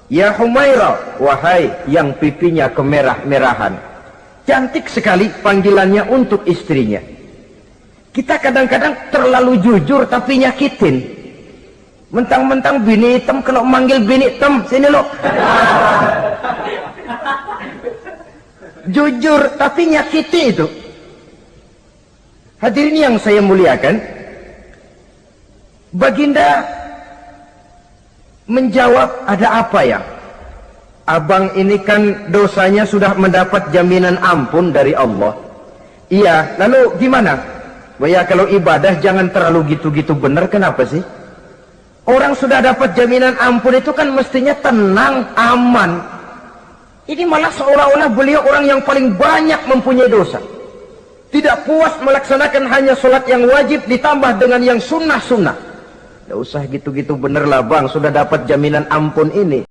Ya Humaira, wahai yang pipinya kemerah-merahan. Cantik sekali panggilannya untuk istrinya. Kita kadang-kadang terlalu jujur tapi nyakitin. Mentang-mentang bini hitam kalau manggil bini hitam, sini lo. Jujur tapi nyakiti itu. Hadirin yang saya muliakan, Baginda menjawab, ada apa ya? Abang ini kan dosanya sudah mendapat jaminan ampun dari Allah. Iya, lalu gimana? Ya kalau ibadah jangan terlalu gitu-gitu benar, kenapa sih? Orang sudah dapat jaminan ampun itu kan mestinya tenang, aman. Ini malah seolah-olah beliau orang yang paling banyak mempunyai dosa. Tidak puas melaksanakan hanya sholat yang wajib ditambah dengan yang sunnah-sunnah. Tidak usah gitu-gitu bener lah bang, sudah dapat jaminan ampun ini.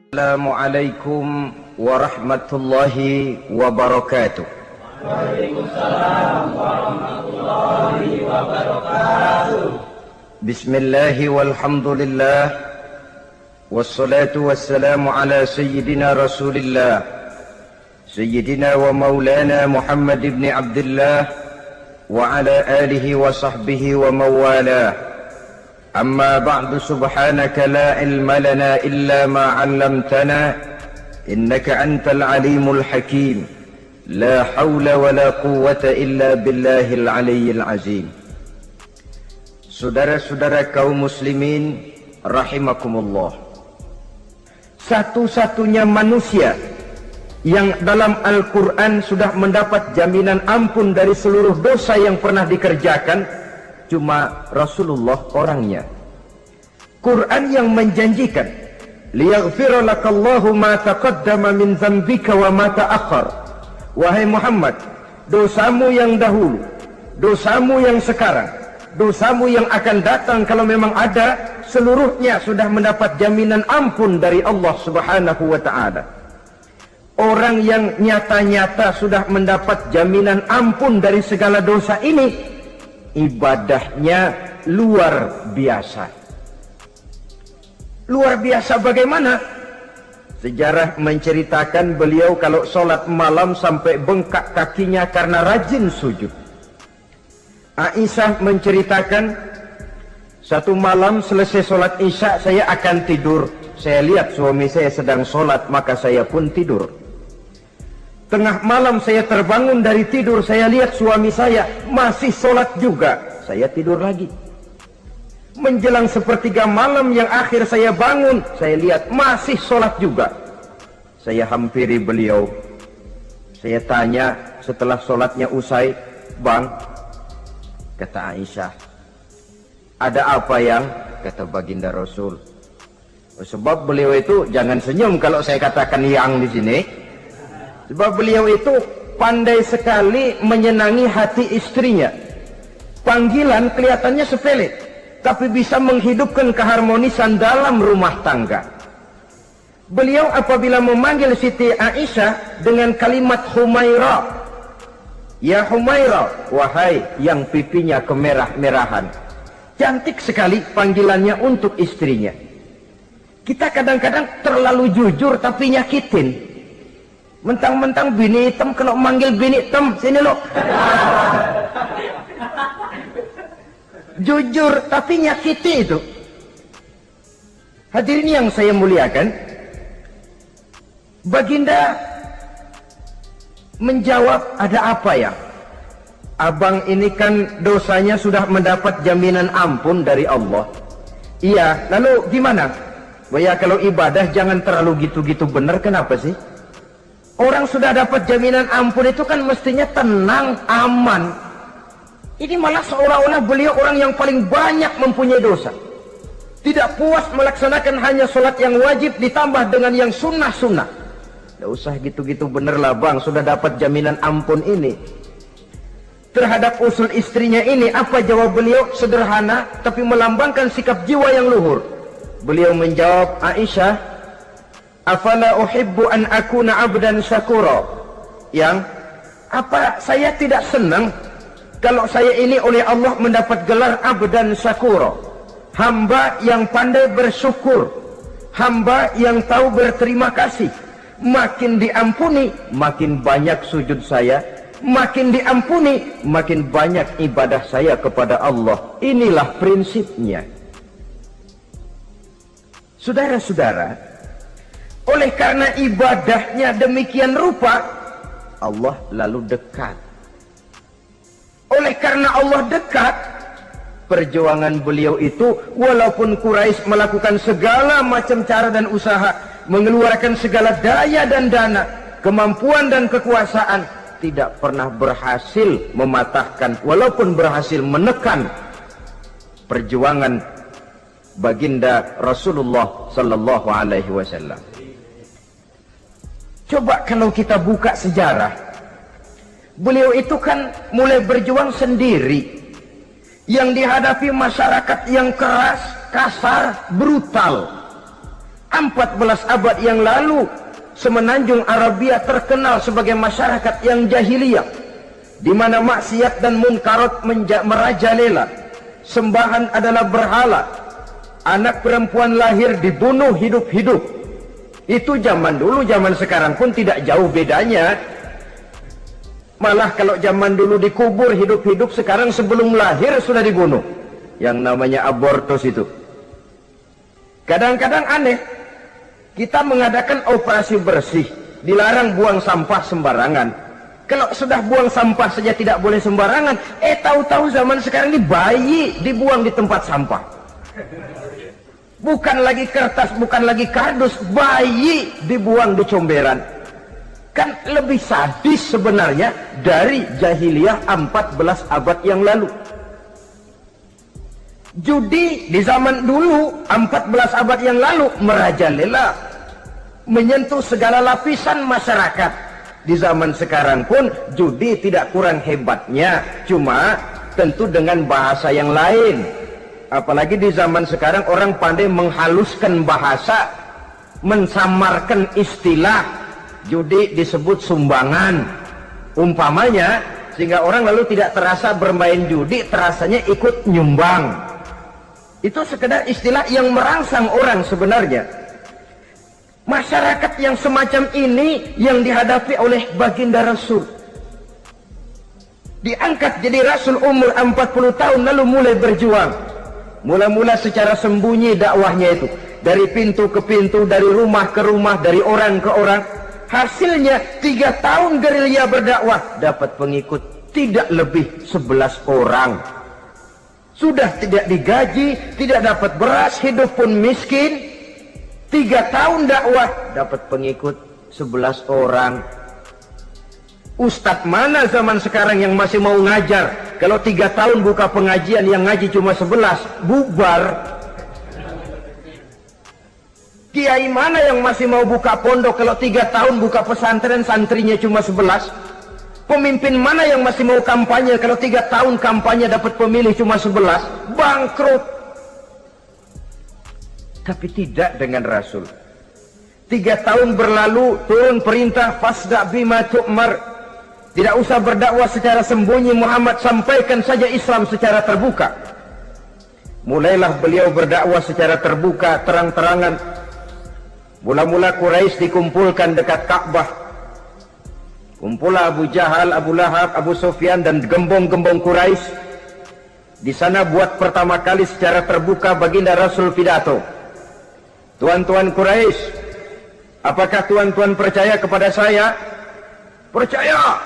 Assalamualaikum warahmatullahi wabarakatuh. Waalaikumsalam warahmatullahi wabarakatuh. Bismillahi walhamdulillah. Wassalatu wassalamu ala sayyidina rasulillah Sayyidina wa maulana Muhammad ibn Abdullah wa ala alihi wa sahbihi wa mawalah. Amma ba'du, subhanaka la ilma lana illa ma 'allamtana innaka antal alimul hakim. La hawla wa la quwwata illa billahil aliyyil azim. Saudara-saudara kaum muslimin rahimakumullah, satu-satunya manusia yang dalam Al-Quran sudah mendapat jaminan ampun dari seluruh dosa yang pernah dikerjakan cuma Rasulullah orangnya. Quran yang menjanjikan, liyaghfira lakallahu ma taqaddama min dzambika wa ma ta'akhkhar. Wahai Muhammad, dosamu yang dahulu, dosamu yang sekarang, dosamu yang akan datang kalau memang ada, seluruhnya sudah mendapat jaminan ampun dari Allah Subhanahu wa ta'ala. Orang yang nyata-nyata sudah mendapat jaminan ampun dari segala dosa ini, ibadahnya luar biasa. Luar biasa bagaimana? Sejarah menceritakan beliau kalau sholat malam sampai bengkak kakinya karena rajin sujud. Aisyah menceritakan, satu malam selesai sholat isya saya akan tidur. Saya lihat suami saya sedang sholat, maka saya pun tidur. Tengah malam saya terbangun dari tidur, saya lihat suami saya masih sholat juga. Saya tidur lagi. Menjelang sepertiga malam yang akhir saya bangun, saya lihat masih sholat juga. Saya hampiri beliau. Saya tanya setelah sholatnya usai, "Bang," kata Aisyah, "ada apa yang?" Kata baginda Rasul. Sebab beliau itu, jangan senyum kalau saya katakan yang di sini. Sebab beliau itu pandai sekali menyenangi hati istrinya. Panggilan kelihatannya sepele, tapi bisa menghidupkan keharmonisan dalam rumah tangga. Beliau apabila memanggil Siti Aisyah dengan kalimat Humaira, ya Humaira, wahai yang pipinya kemerah-merahan. Cantik sekali panggilannya untuk istrinya. Kita kadang-kadang terlalu jujur tapi nyakitin. Mentang-mentang bini hitam kalau manggil bini hitam, sini lo. Jujur tapi nyakiti itu. Hadirin yang saya muliakan, Baginda menjawab, ada apa ya? Abang ini kan dosanya sudah mendapat jaminan ampun dari Allah. Iya, lalu gimana? Ya kalau ibadah jangan terlalu gitu-gitu benar, kenapa sih? Orang sudah dapat jaminan ampun itu kan mestinya tenang, aman. Ini malah seolah-olah beliau orang yang paling banyak mempunyai dosa. Tidak puas melaksanakan hanya sholat yang wajib ditambah dengan yang sunnah-sunnah. Tidak usah gitu-gitu bener lah bang, sudah dapat jaminan ampun ini. Terhadap usul istrinya ini, apa jawab beliau? Sederhana tapi melambangkan sikap jiwa yang luhur. Beliau menjawab, Aisyah, afala uhibbu an akuna abdan syakura. Yang Apa saya tidak senang kalau saya ini oleh Allah mendapat gelar abdan syakura, hamba yang pandai bersyukur, hamba yang tahu berterima kasih. Makin diampuni, makin banyak sujud saya. Makin diampuni, makin banyak ibadah saya kepada Allah. Inilah prinsipnya. Saudara-saudara, oleh karena ibadahnya demikian rupa, Allah lalu dekat. Oleh karena Allah dekat, perjuangan beliau itu, walaupun Quraisy melakukan segala macam cara dan usaha, mengeluarkan segala daya dan dana, kemampuan dan kekuasaan, tidak pernah berhasil mematahkan, walaupun berhasil menekan perjuangan baginda Rasulullah sallallahu alaihi wasallam. Coba kalau kita buka sejarah, beliau itu kan mulai berjuang sendiri, yang dihadapi masyarakat yang keras, kasar, brutal. 14 abad yang lalu, semenanjung Arabia terkenal sebagai masyarakat yang jahiliyah, di mana maksiat dan munkarat merajalela. Sembahan adalah berhala. Anak perempuan lahir dibunuh hidup-hidup. Itu zaman dulu, zaman sekarang pun tidak jauh bedanya. Malah kalau zaman dulu dikubur hidup-hidup, sekarang sebelum lahir sudah dibunuh. Yang namanya abortus itu. Kadang-kadang aneh, kita mengadakan operasi bersih, dilarang buang sampah sembarangan. Kalau sudah buang sampah saja tidak boleh sembarangan, tahu-tahu zaman sekarang ini bayi dibuang di tempat sampah. Bukan lagi kertas, bukan lagi kardus, bayi dibuang di comberan. Kan lebih sadis sebenarnya dari jahiliyah 14 abad yang lalu. Judi di zaman dulu 14 abad yang lalu merajalela, menyentuh segala lapisan masyarakat. Di zaman sekarang pun judi tidak kurang hebatnya, cuma tentu dengan bahasa yang lain. Apalagi di zaman sekarang orang pandai menghaluskan bahasa, mensamarkan istilah. Judi disebut sumbangan umpamanya, sehingga orang lalu tidak terasa bermain judi, terasanya ikut nyumbang. Itu sekedar istilah yang merangsang orang sebenarnya. Masyarakat yang semacam ini yang dihadapi oleh baginda Rasul. Diangkat jadi Rasul umur 40 tahun lalu mulai berjuang. Mula-mula secara sembunyi dakwahnya itu. Dari pintu ke pintu, dari rumah ke rumah, dari orang ke orang. Hasilnya 3 tahun gerilya berdakwah, dapat pengikut tidak lebih 11 orang. Sudah tidak digaji, tidak dapat beras, hidup pun miskin. 3 tahun dakwah, dapat pengikut 11 orang. Ustadz mana zaman sekarang yang masih mau ngajar? Kalau 3 tahun buka pengajian, yang ngaji cuma 11, bubar. Kiai mana yang masih mau buka pondok? Kalau 3 tahun buka pesantren, santrinya cuma 11. Pemimpin mana yang masih mau kampanye? Kalau 3 tahun kampanye dapat pemilih cuma 11, bangkrut. Tapi tidak dengan Rasul. 3 tahun berlalu, turun perintah fasda bima tu'mar. Tidak usah berdakwah secara sembunyi Muhammad, sampaikan saja Islam secara terbuka. Mulailah beliau berdakwah secara terbuka, terang-terangan. Mula-mula Quraisy dikumpulkan dekat Ka'bah. Kumpulah Abu Jahal, Abu Lahab, Abu Sufyan dan gembong-gembong Quraisy. Di sana buat pertama kali secara terbuka baginda Rasul pidato. Tuan-tuan Quraisy, apakah tuan-tuan percaya kepada saya? Percaya.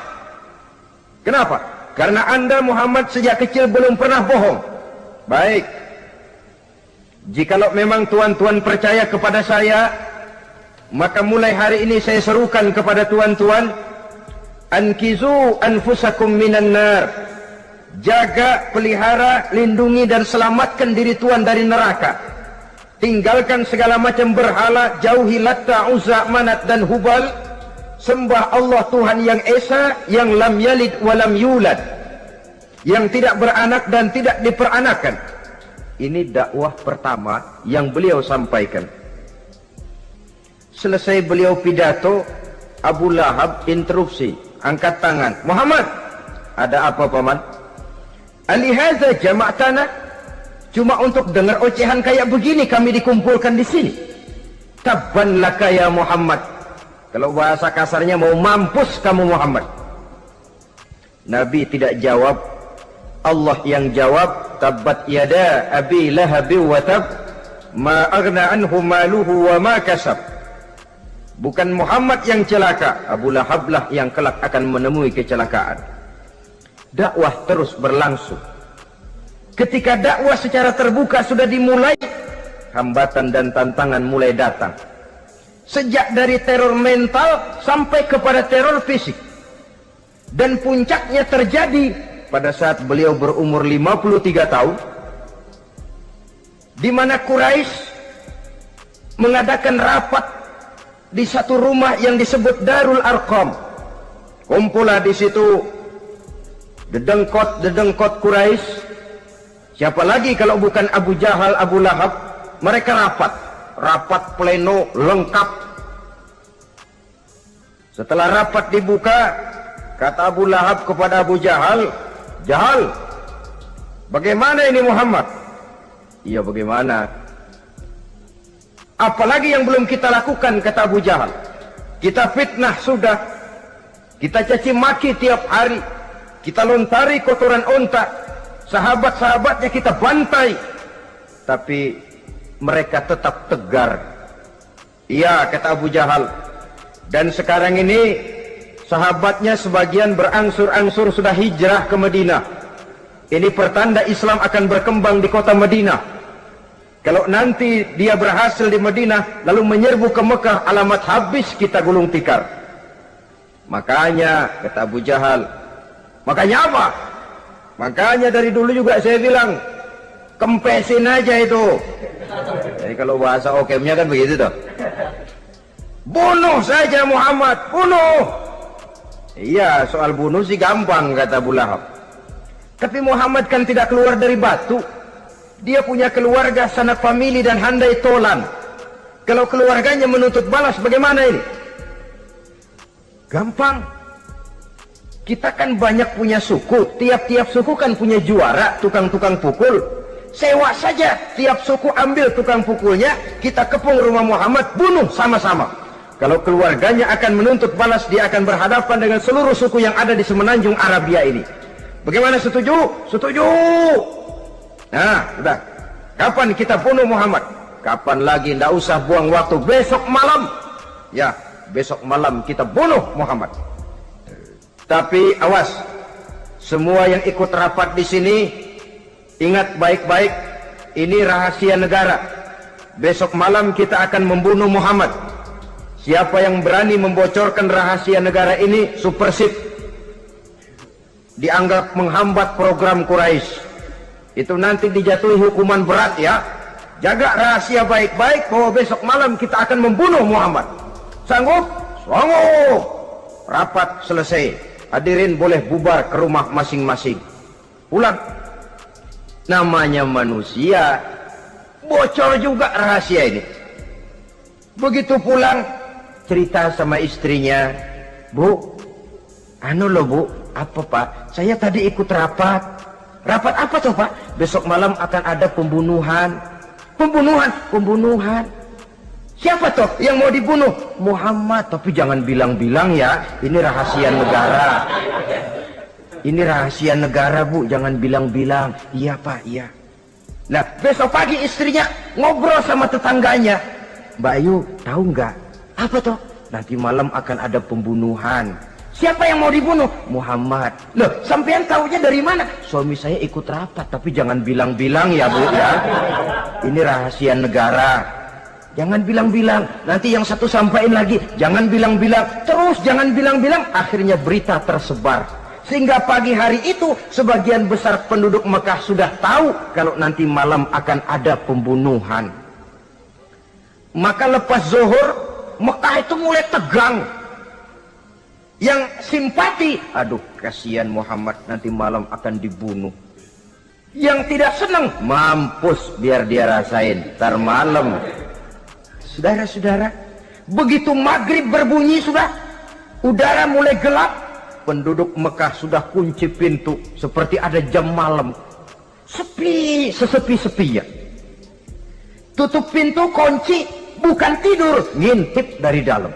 Kenapa? Karena Anda Muhammad sejak kecil belum pernah bohong. Baik. Jikalau memang tuan-tuan percaya kepada saya, maka mulai hari ini saya serukan kepada tuan-tuan, ankizu anfusakum minan nar. Jaga, pelihara, lindungi dan selamatkan diri tuan dari neraka. Tinggalkan segala macam berhala, jauhi Latta, Uzza, Manat dan Hubal. Sembah Allah Tuhan yang Esa, yang lam yalid walam yulad, yang tidak beranak dan tidak diperanakan. Ini dakwah pertama yang beliau sampaikan. Selesai beliau pidato, Abu Lahab interupsi. angkat tangan. Muhammad, ada apa paman? Alihaza jama'tana? Cuma untuk dengar ocehan kayak begini kami dikumpulkan di sini. Tabban laka ya Muhammad. Kalau bahasa kasarnya, mau mampus kamu Muhammad. Nabi tidak jawab, Allah yang jawab. Tabbat yada abi lahabi wa tab, ma aghna anhu maluhu wa ma kasab. Bukan Muhammad yang celaka, Abu Lahab lah yang kelak akan menemui kecelakaan. Dakwah terus berlangsung. Ketika dakwah secara terbuka sudah dimulai, hambatan dan tantangan mulai datang. Sejak dari teror mental sampai kepada teror fisik. Dan puncaknya terjadi pada saat beliau berumur 53 tahun, di mana Quraisy mengadakan rapat di satu rumah yang disebut Darul Arqam. Kumpullah di situ dedengkot Quraisy. Siapa lagi kalau bukan Abu Jahal, Abu Lahab? Mereka rapat pleno lengkap. Setelah rapat dibuka, kata Abu Lahab kepada Abu Jahal, Jahal, bagaimana ini Muhammad? Iya, bagaimana? Apalagi yang belum kita lakukan, kata Abu Jahal. Kita fitnah sudah, kita caci maki tiap hari, kita lontari kotoran onta, sahabat-sahabatnya kita bantai, tapi mereka tetap tegar. Iya, kata Abu Jahal. Dan sekarang ini sahabatnya sebagian berangsur-angsur sudah hijrah ke Madinah. Ini pertanda Islam akan berkembang di kota Madinah. Kalau nanti dia berhasil di Madinah lalu menyerbu ke Mekah, alamat habis kita gulung tikar. Makanya, kata Abu Jahal, makanya apa? Makanya dari dulu juga saya bilang, kempesin aja itu. Jadi kalau bahasa okemnya kan begitu toh. Bunuh saja Muhammad, bunuh. Iya, soal bunuh sih gampang, kata Abu Lahab. Tapi Muhammad kan tidak keluar dari batu. Dia punya keluarga, sanak famili dan handai tolan. Kalau keluarganya menuntut balas, bagaimana ini? Gampang. Kita kan banyak punya suku. Tiap-tiap suku kan punya juara, tukang-tukang pukul. Sewa saja, tiap suku ambil tukang pukulnya, kita kepung rumah Muhammad, bunuh sama-sama. Kalau keluarganya akan menuntut balas, dia akan berhadapan dengan seluruh suku yang ada di semenanjung Arabia ini. Bagaimana, setuju? Setuju. Nah, sudah. Kapan kita bunuh Muhammad? Kapan lagi? Tidak usah buang waktu. Besok malam. Ya, besok malam kita bunuh Muhammad. Tapi awas, semua yang ikut rapat di sini, ingat baik-baik, ini rahasia negara. Besok malam kita akan membunuh Muhammad. Siapa yang berani membocorkan rahasia negara ini, supersip. Dianggap menghambat program Quraisy. Itu nanti dijatuhi hukuman berat ya. Jaga rahasia baik-baik bahwa besok malam kita akan membunuh Muhammad. Sanggup? Sanggup. Rapat selesai. Hadirin boleh bubar ke rumah masing-masing. Pulang. Namanya manusia, bocor juga rahasia ini. Begitu pulang, cerita sama istrinya, Bu, anu loh Bu, apa Pak? Saya tadi ikut rapat. Rapat apa tuh Pak? Besok malam akan ada pembunuhan. Pembunuhan. Siapa toh yang mau dibunuh? Muhammad. Tapi jangan bilang-bilang ya, ini rahasia negara. Ini rahasia negara Bu, jangan bilang-bilang. Iya Pak, iya. Nah, besok pagi istrinya ngobrol sama tetangganya. Mbak Ayu, tahu nggak? Apa toh? Nanti malam akan ada pembunuhan. Siapa yang mau dibunuh? Muhammad. Loh, sampean tahunya dari mana? Suami saya ikut rapat, tapi jangan bilang-bilang ya Bu ya. Ini rahasia negara. Jangan bilang-bilang. Nanti yang satu sampaikan lagi, jangan bilang-bilang. Terus jangan bilang-bilang. Akhirnya berita tersebar. Sehingga pagi hari itu sebagian besar penduduk Mekah sudah tahu kalau nanti malam akan ada pembunuhan. Maka lepas zuhur, Mekah itu mulai tegang. Yang simpati, aduh kasihan Muhammad nanti malam akan dibunuh. Yang tidak senang, mampus biar dia rasain ntar malam. Saudara-saudara, begitu maghrib berbunyi sudah, udara mulai gelap, penduduk Mekah sudah kunci pintu seperti ada jam malam. Sepi, sesepi-sepinya. Tutup pintu, kunci, bukan tidur, ngintip dari dalam.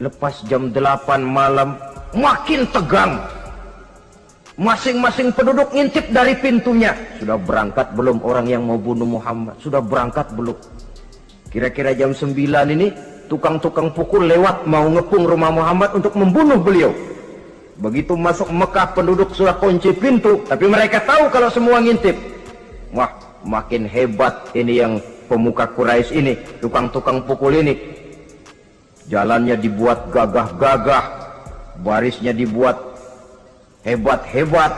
Lepas jam 8 malam, makin tegang. Masing-masing penduduk ngintip dari pintunya. Sudah berangkat belum orang yang mau bunuh Muhammad? Sudah berangkat belum? Kira-kira jam 9 ini, tukang-tukang pukul lewat mau ngepung rumah Muhammad untuk membunuh beliau. Begitu masuk Mekah, penduduk sudah kunci pintu, tapi mereka tahu kalau semua ngintip. Wah, makin hebat ini yang pemuka Quraisy ini, tukang-tukang pukul ini. Jalannya dibuat gagah-gagah, barisnya dibuat hebat-hebat.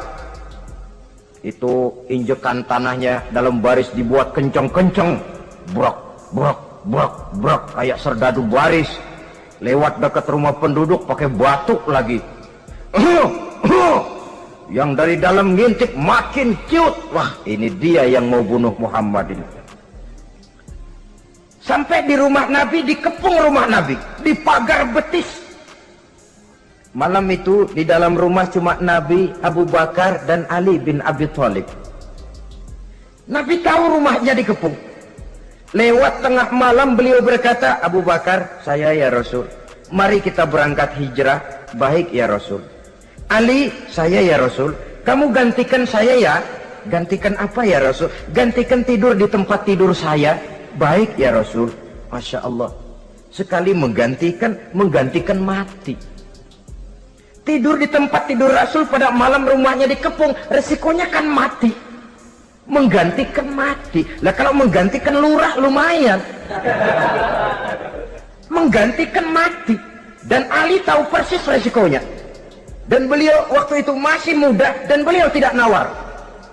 Itu injekan tanahnya dalam baris dibuat kenceng-kenceng. Brok, brok, brok, brok, kayak serdadu baris. Lewat dekat rumah penduduk pakai batuk lagi. Yang dari dalam ngintip makin cute. Wah, ini dia yang mau bunuh Muhammad ini. Sampai di rumah Nabi, dikepung rumah Nabi, di pagar betis. Malam itu di dalam rumah cuma Nabi, Abu Bakar dan Ali bin Abi Thalib. Nabi tahu rumahnya dikepung. Lewat tengah malam beliau berkata, Abu Bakar, saya ya Rasul, mari kita berangkat hijrah. Baik ya Rasul. Ali, saya ya Rasul, kamu gantikan saya ya. Gantikan apa ya Rasul? Gantikan tidur di tempat tidur saya. Baik ya Rasul. Masya Allah, sekali menggantikan mati. Tidur di tempat tidur Rasul pada malam rumahnya dikepung, resikonya kan mati. Menggantikan mati. Lah kalau menggantikan lurah lumayan. Menggantikan mati. Dan Ali tahu persis resikonya. Dan beliau waktu itu masih muda dan beliau tidak nawar.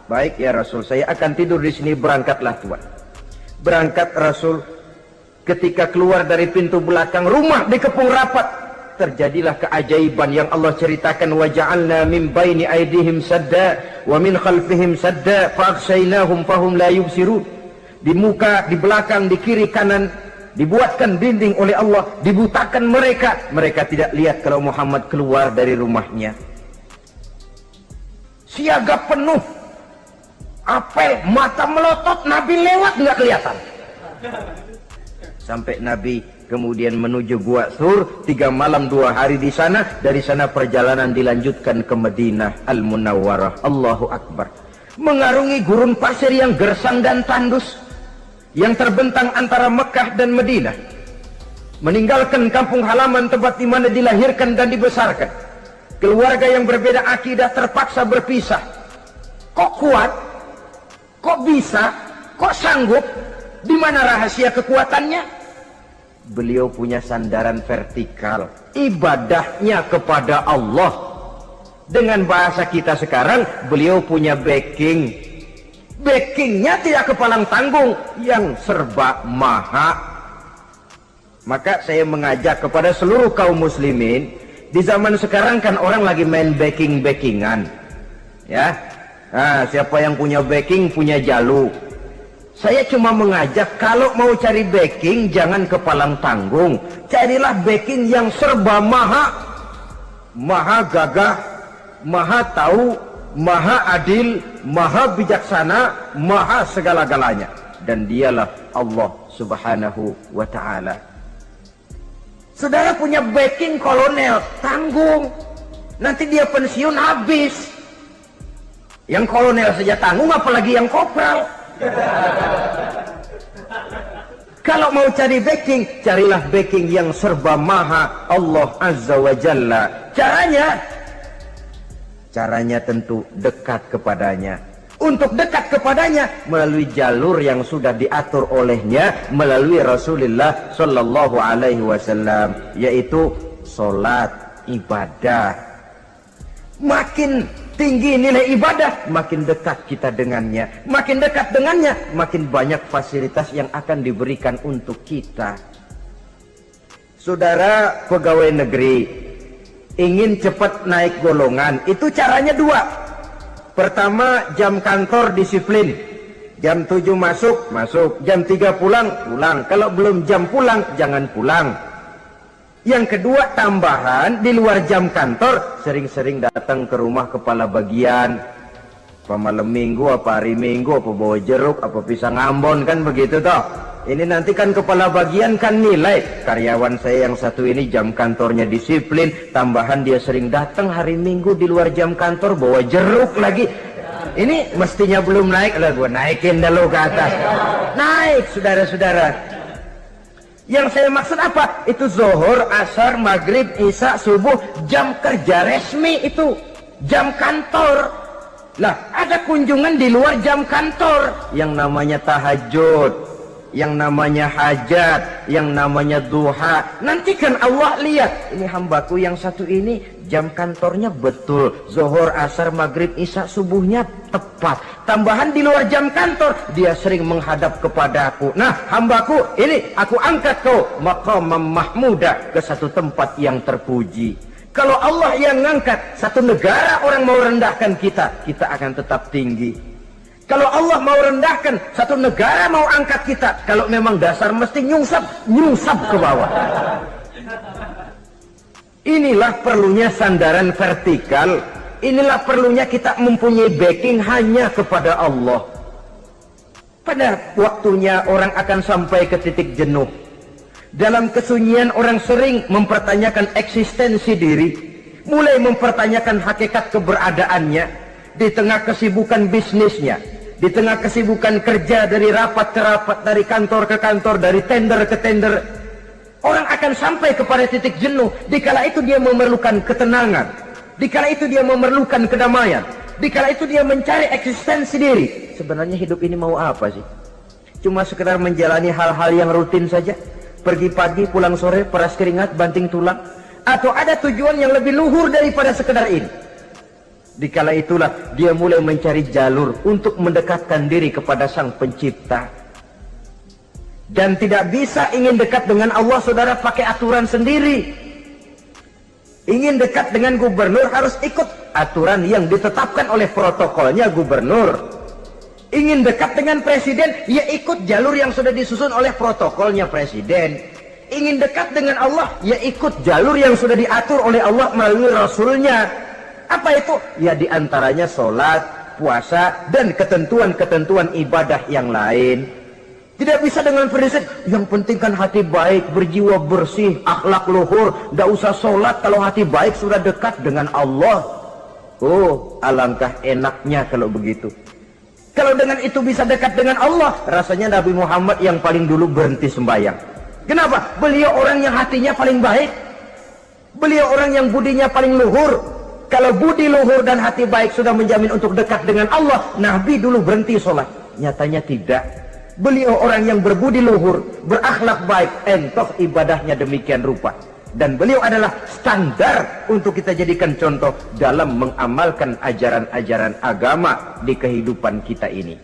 Baik ya Rasul, saya akan tidur di sini, berangkatlah Tuhan. Berangkat Rasul. Ketika keluar dari pintu belakang, rumah dikepung rapat. Terjadilah keajaiban yang Allah ceritakan, wa ja'alna min baini aydihim sadda wa min khalfihim sadda fa aghshaynahum fahum la yubsirun. Di muka, di belakang, di kiri kanan dibuatkan dinding oleh Allah, dibutakan mereka. Mereka tidak lihat kalau Muhammad keluar dari rumahnya. Siaga penuh, apel, mata melotot, Nabi lewat nggak kelihatan. Sampai Nabi kemudian menuju Gua Thur, 3 malam 2 hari di sana. Dari sana perjalanan dilanjutkan ke Madinah Al-Munawwarah. Allahu Akbar. Mengarungi gurun pasir yang gersang dan tandus, yang terbentang antara Mekah dan Madinah. Meninggalkan kampung halaman tempat di mana dilahirkan dan dibesarkan. Keluarga yang berbeda akidah terpaksa berpisah. Kok kuat? Kok bisa? Kok sanggup? Di mana rahasia kekuatannya? Beliau punya sandaran vertikal, ibadahnya kepada Allah. Dengan bahasa kita sekarang, beliau punya backing. Backingnya tidak kepalang tanggung, yang serba maha. Maka saya mengajak kepada seluruh kaum muslimin, di zaman sekarang kan orang lagi main backing-backingan, ya. Nah, siapa yang punya backing punya jalu. Saya cuma mengajak, kalau mau cari backing jangan kepalang tanggung, carilah backing yang serba maha. Maha gagah, maha tahu, maha adil, maha bijaksana, maha segala-galanya. Dan dialah Allah Subhanahu wa ta'ala. Saudara punya backing kolonel, tanggung. Nanti dia pensiun habis. Yang kolonel saja tanggung, apalagi yang kopral. Kalau mau cari backing, carilah backing yang serba maha, Allah Azza wa Jalla. Caranya tentu dekat kepadanya. Untuk dekat kepadanya melalui jalur yang sudah diatur olehnya, melalui Rasulullah Sallallahu Alaihi Wasallam, yaitu solat, ibadah. Makin tinggi nilai ibadah, makin dekat kita dengannya. Makin dekat dengannya, makin banyak fasilitas yang akan diberikan untuk kita. Saudara pegawai negeri ingin cepat naik golongan, itu caranya 2. Pertama, jam kantor disiplin. Jam 7 masuk, jam 3 pulang. Kalau belum jam pulang, jangan pulang. Yang kedua, tambahan di luar jam kantor, sering-sering datang ke rumah kepala bagian. Apa malam minggu, apa hari minggu, apa bawa jeruk, apa pisang Ambon, kan begitu toh. Ini nanti kan kepala bagian kan nilai, karyawan saya yang satu ini jam kantornya disiplin, tambahan dia sering datang hari minggu di luar jam kantor bawa jeruk lagi. Ini mestinya belum naik lah, gua naikin dulu ke atas. Naik, saudara-saudara. Yang saya maksud apa? Itu zuhur, asar, maghrib, isya, subuh, jam kerja resmi itu, jam kantor. Lah, ada kunjungan di luar jam kantor, yang namanya tahajud, yang namanya hajat, yang namanya duha. Nanti kan Allah lihat, ini hambaku yang satu ini jam kantornya betul, zuhur, asar, maghrib, isya, subuhnya tepat. Tambahan di luar jam kantor, dia sering menghadap kepadaku. Nah, hambaku ini aku angkat kau maqamam mahmuda, ke satu tempat yang terpuji. Kalau Allah yang ngangkat, satu negara orang mau rendahkan kita, kita akan tetap tinggi. Kalau Allah mau rendahkan, satu negara mau angkat kita, kalau memang dasar mesti nyungsap ke bawah. Inilah perlunya sandaran vertikal. Inilah perlunya kita mempunyai backing hanya kepada Allah. Pada waktunya orang akan sampai ke titik jenuh. Dalam kesunyian orang sering mempertanyakan eksistensi diri, mulai mempertanyakan hakikat keberadaannya, di tengah kesibukan bisnisnya, di tengah kesibukan kerja dari rapat ke rapat, dari kantor ke kantor, dari tender ke tender. Orang akan sampai kepada titik jenuh. Dikala itu dia memerlukan ketenangan, dikala itu dia memerlukan kedamaian, dikala itu dia mencari eksistensi diri. Sebenarnya hidup ini mau apa sih? Cuma sekedar menjalani hal-hal yang rutin saja, pergi pagi pulang sore, peras keringat, banting tulang, atau ada tujuan yang lebih luhur daripada sekedar ini? Dikala itulah dia mulai mencari jalur untuk mendekatkan diri kepada Sang Pencipta. Dan tidak bisa ingin dekat dengan Allah, saudara, pakai aturan sendiri. Ingin dekat dengan gubernur harus ikut aturan yang ditetapkan oleh protokolnya gubernur. Ingin dekat dengan presiden, ya ikut jalur yang sudah disusun oleh protokolnya presiden. Ingin dekat dengan Allah, ya ikut jalur yang sudah diatur oleh Allah melalui Rasulnya. Apa itu? Ya diantaranya sholat, puasa, dan ketentuan-ketentuan ibadah yang lain. Tidak bisa dengan prinsip, yang penting kan hati baik, berjiwa bersih, akhlak luhur, tidak usah sholat kalau hati baik sudah dekat dengan Allah. Oh, alangkah enaknya kalau begitu. Kalau dengan itu bisa dekat dengan Allah, rasanya Nabi Muhammad yang paling dulu berhenti sembahyang. Kenapa? Beliau orang yang hatinya paling baik. Beliau orang yang budinya paling luhur. Kalau budi luhur dan hati baik sudah menjamin untuk dekat dengan Allah, Nabi dulu berhenti sholat. Nyatanya tidak. Beliau orang yang berbudi luhur, berakhlak baik, entoh ibadahnya demikian rupa. Dan beliau adalah standar untuk kita jadikan contoh dalam mengamalkan ajaran-ajaran agama di kehidupan kita ini.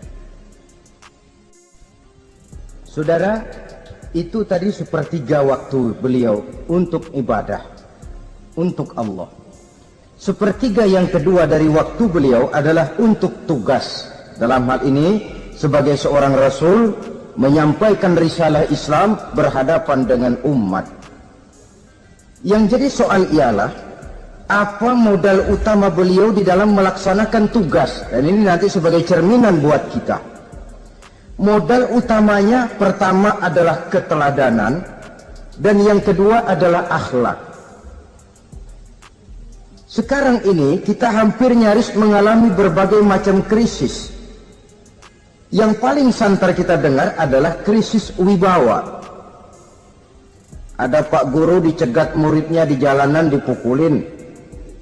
Saudara, itu tadi sepertiga waktu beliau untuk ibadah, untuk Allah. Sepertiga yang kedua dari waktu beliau adalah untuk tugas. Dalam hal ini, sebagai seorang Rasul, menyampaikan risalah Islam berhadapan dengan umat. Yang jadi soal ialah, apa modal utama beliau di dalam melaksanakan tugas? Dan ini nanti sebagai cerminan buat kita. Modal utamanya pertama adalah keteladanan, dan yang kedua adalah akhlak. Sekarang ini kita hampir nyaris mengalami berbagai macam krisis. Yang paling santer kita dengar adalah krisis wibawa. Ada pak guru dicegat muridnya di jalanan, dipukulin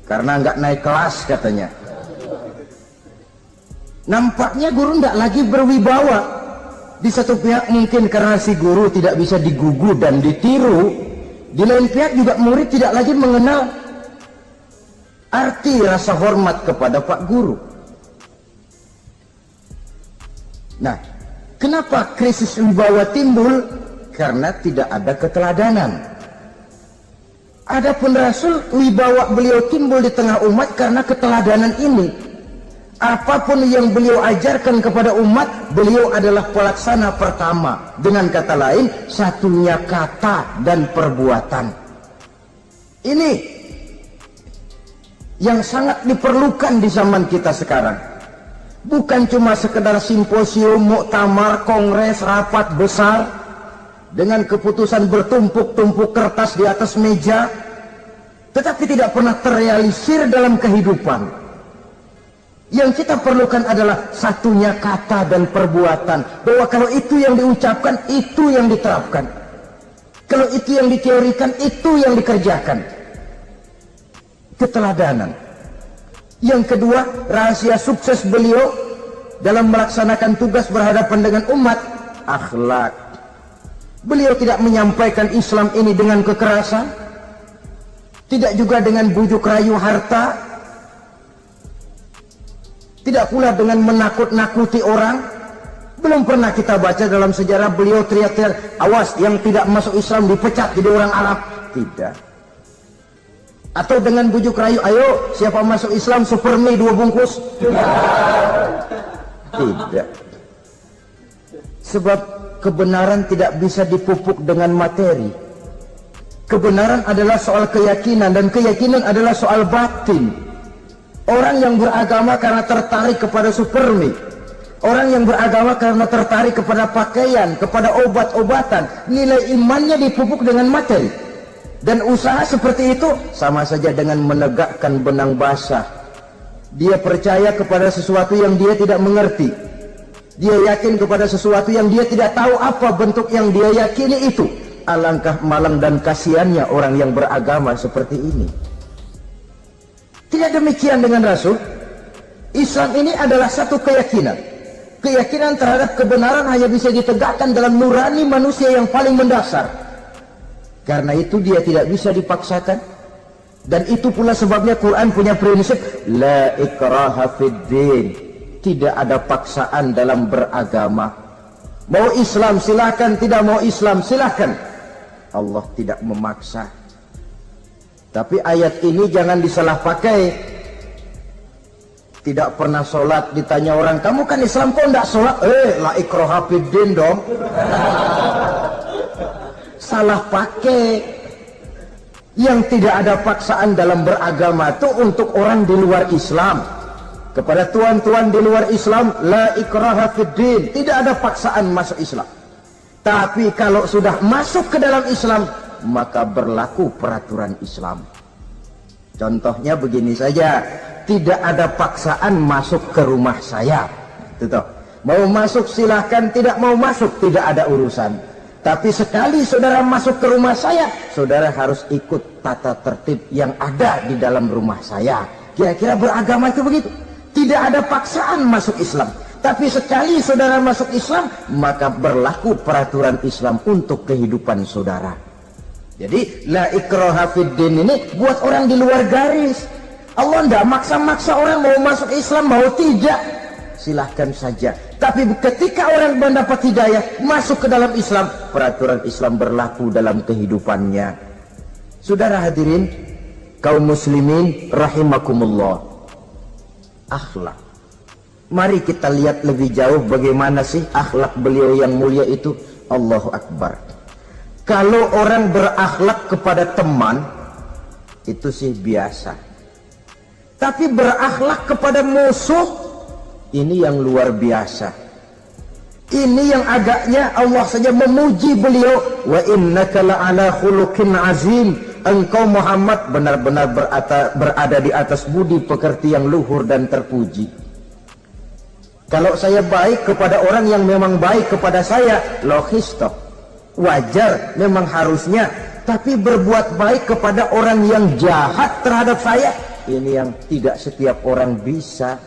karena nggak naik kelas katanya. Nampaknya guru nggak lagi berwibawa. Di satu pihak mungkin karena si guru tidak bisa digugu dan ditiru. Di lain pihak juga murid tidak lagi mengenal arti rasa hormat kepada pak guru. Nah, kenapa krisis wibawa timbul? Karena tidak ada keteladanan. Adapun Rasul, wibawa beliau timbul di tengah umat karena keteladanan ini. Apapun yang beliau ajarkan kepada umat, beliau adalah pelaksana pertama. Dengan kata lain, satunya kata dan perbuatan. Ini yang sangat diperlukan di zaman kita sekarang. Bukan cuma sekedar simposium, muktamar, kongres, rapat besar dengan keputusan bertumpuk-tumpuk kertas di atas meja, tetapi tidak pernah terrealisir dalam kehidupan. Yang kita perlukan adalah satunya kata dan perbuatan, bahwa kalau itu yang diucapkan, itu yang diterapkan. Kalau itu yang diteorikan, itu yang dikerjakan. Keteladanan. Yang kedua, rahasia sukses beliau dalam melaksanakan tugas berhadapan dengan umat, akhlak. Beliau tidak menyampaikan Islam ini dengan kekerasan, tidak juga dengan bujuk rayu harta, tidak pula dengan menakut-nakuti orang. Belum pernah kita baca dalam sejarah beliau teriak-teriak, awas yang tidak masuk Islam dipecat jadi orang Arab. Tidak. Atau dengan bujuk rayu, ayo siapa masuk Islam super mie 2 bungkus. Tidak. Sebab kebenaran tidak bisa dipupuk dengan materi. Kebenaran adalah soal keyakinan, dan keyakinan adalah soal batin. Orang yang beragama karena tertarik kepada super mie, orang yang beragama karena tertarik kepada pakaian, kepada obat-obatan, nilai imannya dipupuk dengan materi. Dan usaha seperti itu sama saja dengan menegakkan benang basah. Dia percaya kepada sesuatu yang dia tidak mengerti. Dia yakin kepada sesuatu yang dia tidak tahu apa bentuk yang dia yakini itu. Alangkah malang dan kasihannya orang yang beragama seperti ini. Tidak demikian dengan Rasul. Islam ini adalah satu keyakinan. Keyakinan terhadap kebenaran hanya bisa ditegakkan dalam nurani manusia yang paling mendasar. Karena itu dia tidak bisa dipaksakan. Dan itu pula sebabnya Quran punya prinsip la ikraha fid din. Tidak ada paksaan dalam beragama. Mau Islam silakan, tidak mau Islam silakan. Allah tidak memaksa. Tapi ayat ini jangan disalah pakai. Tidak pernah sholat, ditanya orang, kamu kan Islam kok enggak sholat? La ikraha fid din dong. Salah pakai. Yang tidak ada paksaan dalam beragama itu untuk orang di luar Islam. Kepada tuan-tuan di luar Islam, la ikraha fid din, tidak ada paksaan masuk Islam. Tapi kalau sudah masuk ke dalam Islam, maka berlaku peraturan Islam. Contohnya begini saja, tidak ada paksaan masuk ke rumah saya. Tuh. Mau masuk silahkan, tidak mau masuk tidak ada urusan. Tapi sekali saudara masuk ke rumah saya, saudara harus ikut tata tertib yang ada di dalam rumah saya. Kira-kira beragama itu begitu. Tidak ada paksaan masuk Islam. Tapi sekali saudara masuk Islam, maka berlaku peraturan Islam untuk kehidupan saudara. Jadi la ikraha fid din ini buat orang di luar garis. Allah tidak maksa-maksa orang mau masuk Islam, mau tidak. Silahkan saja. Tapi ketika orang mendapat hidayah, masuk ke dalam Islam, peraturan Islam berlaku dalam kehidupannya. Saudara hadirin, kaum muslimin rahimakumullah. Akhlak. Mari kita lihat lebih jauh bagaimana sih akhlak beliau yang mulia itu. Allahu Akbar. Kalau orang berakhlak kepada teman, itu sih biasa. Tapi berakhlak kepada musuh, ini yang luar biasa. Ini yang agaknya Allah saja memuji beliau. Wa innaka la'ala khuluqin azim. Engkau Muhammad benar-benar berada di atas budi pekerti yang luhur dan terpuji. Kalau saya baik kepada orang yang memang baik kepada saya, logis toh, wajar, memang harusnya. Tapi berbuat baik kepada orang yang jahat terhadap saya, ini yang tidak setiap orang bisa.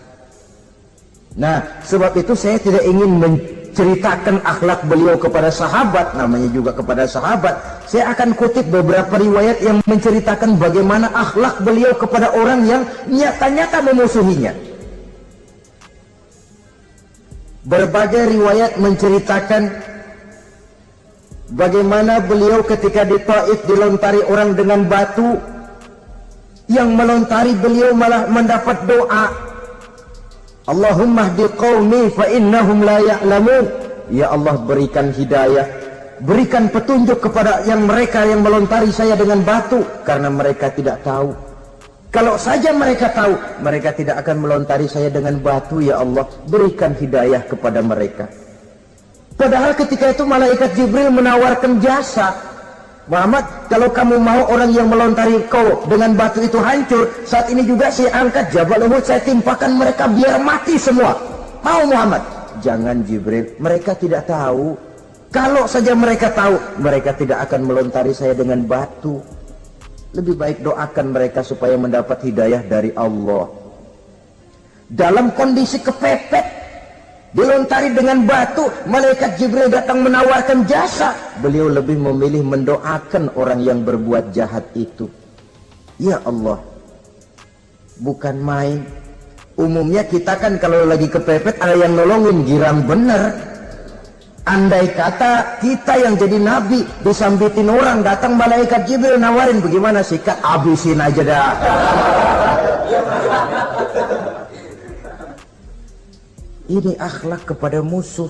Nah, sebab itu saya tidak ingin menceritakan akhlak beliau kepada sahabat, namanya juga kepada sahabat. Saya akan kutip beberapa riwayat yang menceritakan bagaimana akhlak beliau kepada orang yang nyata-nyata memusuhinya. Berbagai riwayat menceritakan bagaimana beliau ketika di Taif dilontari orang dengan batu, yang melontari beliau malah mendapat doa, Allahumma hdi qaumi fa innahum la ya'lamun. Ya Allah, berikan hidayah berikan petunjuk kepada mereka yang melontari saya dengan batu, karena mereka tidak tahu. Kalau saja mereka tahu, mereka tidak akan melontari saya dengan batu. Ya Allah, berikan hidayah kepada mereka. Padahal ketika itu malaikat Jibril menawarkan jasa. Muhammad, kalau kamu mau orang yang melontari kau dengan batu itu hancur, saat ini juga saya angkat Jabal Uhud, saya timpakan mereka biar mati semua. Mau Muhammad? Jangan Jibril, mereka tidak tahu. Kalau saja mereka tahu, mereka tidak akan melontari saya dengan batu. Lebih baik doakan mereka supaya mendapat hidayah dari Allah. Dalam kondisi kepepet, dilontari dengan batu, malaikat Jibril datang menawarkan jasa. Beliau lebih memilih mendoakan orang yang berbuat jahat itu. Ya Allah, bukan main. Umumnya kita kan kalau lagi kepepet ada yang nolongin, girang bener. Andai kata kita yang jadi nabi disambitin orang, datang malaikat Jibril nawarin, bagaimana sikap? Abisin aja dah. Ini akhlak kepada musuh.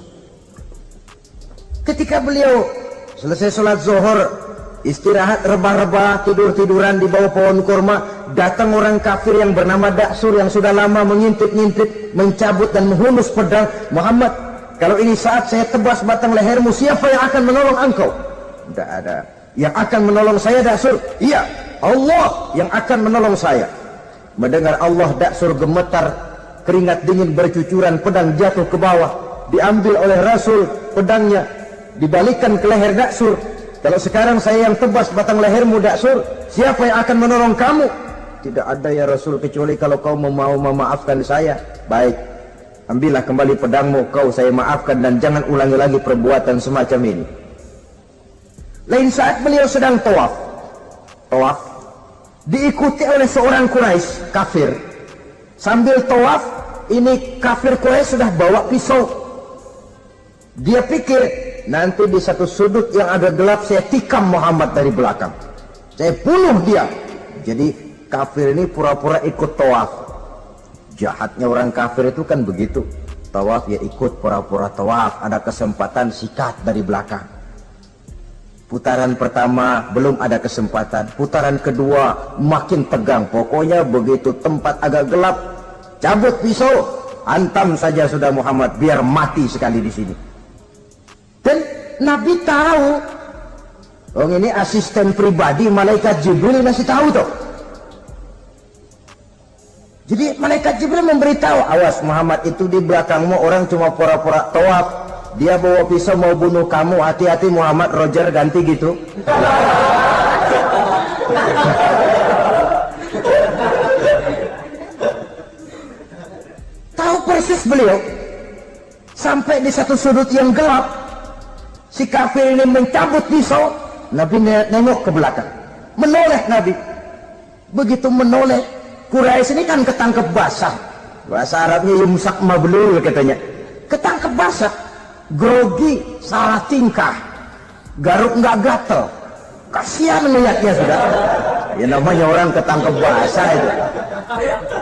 Ketika beliau selesai sholat zuhur, istirahat rebah-rebah, tidur-tiduran di bawah pohon kurma, datang orang kafir yang bernama Daksur yang sudah lama mengintip-ngintip, mencabut dan menghunus pedang. Muhammad, kalau ini saat saya tebas batang lehermu, siapa yang akan menolong engkau? Tidak ada. Yang akan menolong saya Daksur? Iya, Allah yang akan menolong saya. Mendengar Allah, Daksur gemetar, keringat dingin bercucuran, pedang jatuh ke bawah, diambil oleh Rasul pedangnya, dibalikkan ke leher Daksur. Kalau sekarang saya yang tebas batang lehermu Daksur, siapa yang akan menolong kamu? Tidak ada ya Rasul, kecuali kalau kau mau memaafkan saya. Baik, ambillah kembali pedangmu, kau saya maafkan, dan jangan ulangi lagi perbuatan semacam ini. Lain saat beliau sedang tawaf, diikuti oleh seorang Quraisy kafir. Sambil tawaf, ini kafir Quraisy sudah bawa pisau. Dia pikir, nanti di satu sudut yang agak gelap saya tikam Muhammad dari belakang, saya bunuh dia. Jadi kafir ini pura-pura ikut tawaf. Jahatnya orang kafir itu kan begitu, tawaf ya ikut pura-pura tawaf, ada kesempatan sikat dari belakang. Putaran pertama belum ada kesempatan, putaran kedua makin tegang. Pokoknya begitu tempat agak gelap, cabut pisau, hantam saja sudah Muhammad, biar mati sekali di sini. Dan Nabi tahu, oh ini asisten pribadi malaikat Jibril, masih tahu toh. Jadi malaikat Jibril memberitahu, awas Muhammad, itu di belakangmu orang cuma pura-pura tawaf, dia bawa pisau mau bunuh kamu, hati-hati Muhammad, Roger ganti gitu. Tahu persis beliau. Sampai di satu sudut yang gelap, si kafir ini mencabut pisau. Nabi nengok ke belakang, menoleh Nabi. Begitu menoleh, Quraisy ini kan ketangkep basah, bahasa Arabnya yumsak mablul katanya, ketangkep basah, grogi, salah tingkah, garuk nggak gatel, kasihan melihatnya sudah. Ya namanya orang ketangkep basah itu,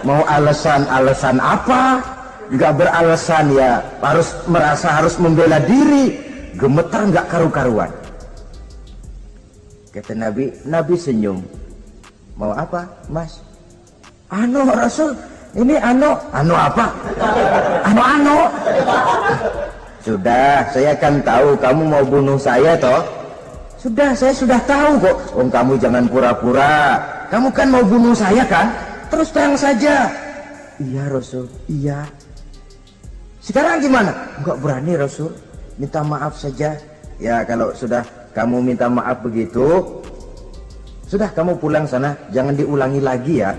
mau alasan apa? Nggak beralasan ya, harus merasa harus membela diri, gemetar nggak karu-karuan. Kata Nabi senyum. Mau apa, Mas? Anu Rasul, ini anu apa? Anu. Sudah, saya kan tahu kamu mau bunuh saya toh. Sudah, saya sudah tahu kok. Kamu jangan pura-pura. Kamu kan mau bunuh saya kan? Terus terang saja. Iya Rasul, iya. Sekarang gimana? Enggak berani Rasul. Minta maaf saja. Ya kalau sudah kamu minta maaf begitu, sudah kamu pulang sana, jangan diulangi lagi ya.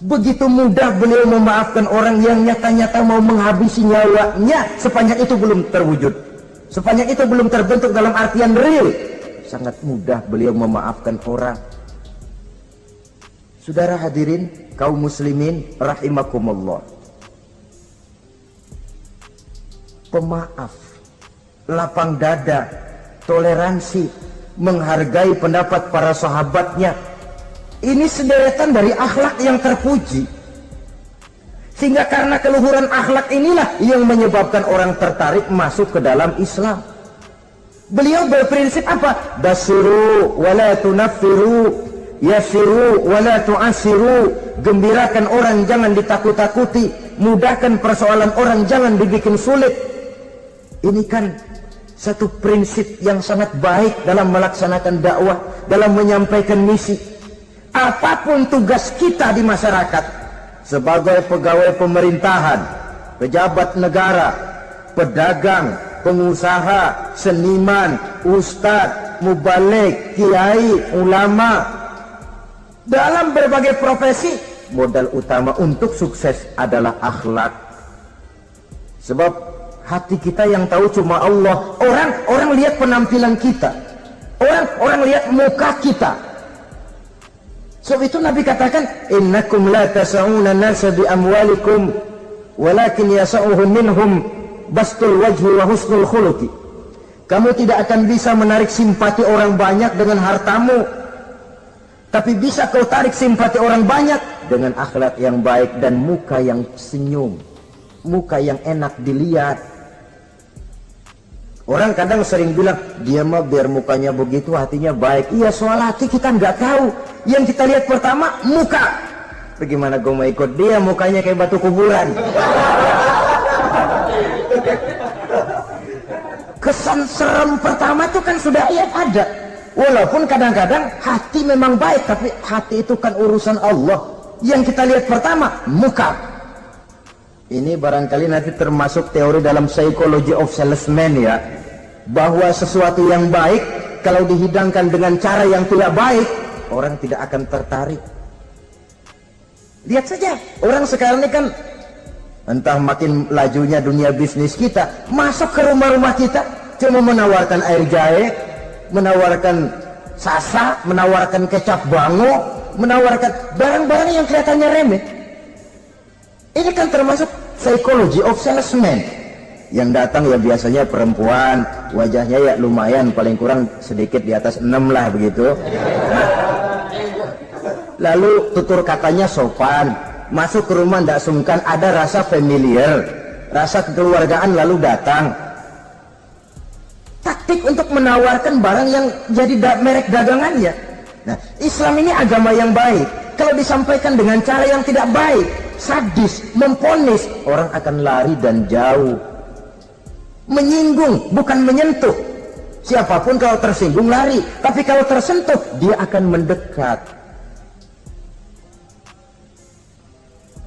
Begitu mudah beliau memaafkan orang yang nyata-nyata mau menghabisi nyawanya, sepanjang itu belum terwujud, sepanjang itu belum terbentuk dalam artian real. Sangat mudah beliau memaafkan orang. Saudara hadirin kaum muslimin rahimakumullah, pemaaf, lapang dada, toleransi, menghargai pendapat para sahabatnya, ini sederetan dari akhlak yang terpuji. Sehingga karena keluhuran akhlak inilah yang menyebabkan orang tertarik masuk ke dalam Islam. Beliau berprinsip apa? Basiru wala tunaffiru, yassiru wala tu'assiru. Gembirakan orang, jangan ditakut-takuti. Mudahkan persoalan orang, jangan dibikin sulit. Ini kan satu prinsip yang sangat baik dalam melaksanakan dakwah, dalam menyampaikan misi. Apapun tugas kita di masyarakat, sebagai pegawai pemerintahan, pejabat negara, pedagang, pengusaha, seniman, ustadz, mubalik, kiai, ulama, dalam berbagai profesi, modal utama untuk sukses adalah akhlak. Sebab hati kita yang tahu cuma Allah. Orang lihat penampilan kita, orang lihat muka kita. Sebab itu Nabi katakan, innakum la tas'una nasa bi amwalikum walakin yas'uhum minhum bastul wajhi wa husnul khuluqi. Kamu tidak akan bisa menarik simpati orang banyak dengan hartamu, tapi bisa kau tarik simpati orang banyak dengan akhlak yang baik dan muka yang senyum, muka yang enak dilihat. Orang kadang sering bilang, dia mah biar mukanya begitu hatinya baik. Iya, soal hati kita nggak tahu. Yang kita lihat pertama muka. Bagaimana gue mau ikut dia, mukanya kayak batu kuburan. Kesan serem pertama itu kan sudah ada. Walaupun kadang-kadang hati memang baik, tapi hati itu kan urusan Allah. Yang kita lihat pertama muka. Ini barangkali nanti termasuk teori dalam psychology of salesman ya, bahwa sesuatu yang baik kalau dihidangkan dengan cara yang tidak baik, orang tidak akan tertarik. Lihat saja, orang sekarang ini kan entah makin lajunya dunia bisnis kita, masuk ke rumah-rumah kita cuma menawarkan air jahe, menawarkan sasa, menawarkan kecap bango, menawarkan barang-barang yang kelihatannya remeh. Ini kan termasuk psychology of salesman. Yang datang ya biasanya perempuan, wajahnya ya lumayan, paling kurang sedikit di atas 6 lah begitu. Lalu tutur katanya sopan, masuk ke rumah tidak sungkan, ada rasa familiar, rasa kekeluargaan, lalu datang. Taktik untuk menawarkan barang yang jadi merek dagangannya. Nah, Islam ini agama yang baik. Kalau disampaikan dengan cara yang tidak baik, sadis, memponis, orang akan lari dan jauh. Menyinggung, bukan menyentuh. Siapapun kalau tersinggung lari, tapi kalau tersentuh dia akan mendekat.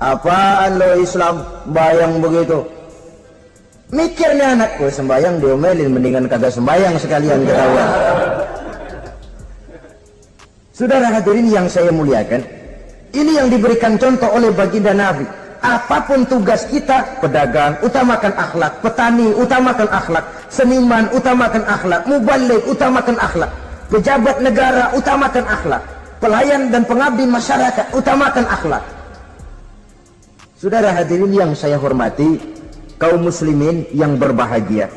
Apaan lo Islam bayang begitu? Mikirnya anak, gue sembayang diomelin, mendingan kagak sembayang sekalian ketahuan. Saudara hadirin yang saya muliakan, ini yang diberikan contoh oleh baginda Nabi. Apapun tugas kita, pedagang utamakan akhlak, petani utamakan akhlak, seniman utamakan akhlak, mubalik utamakan akhlak, pejabat negara utamakan akhlak, pelayan dan pengabdi masyarakat utamakan akhlak. Saudara hadirin yang saya hormati, kaum muslimin yang berbahagia.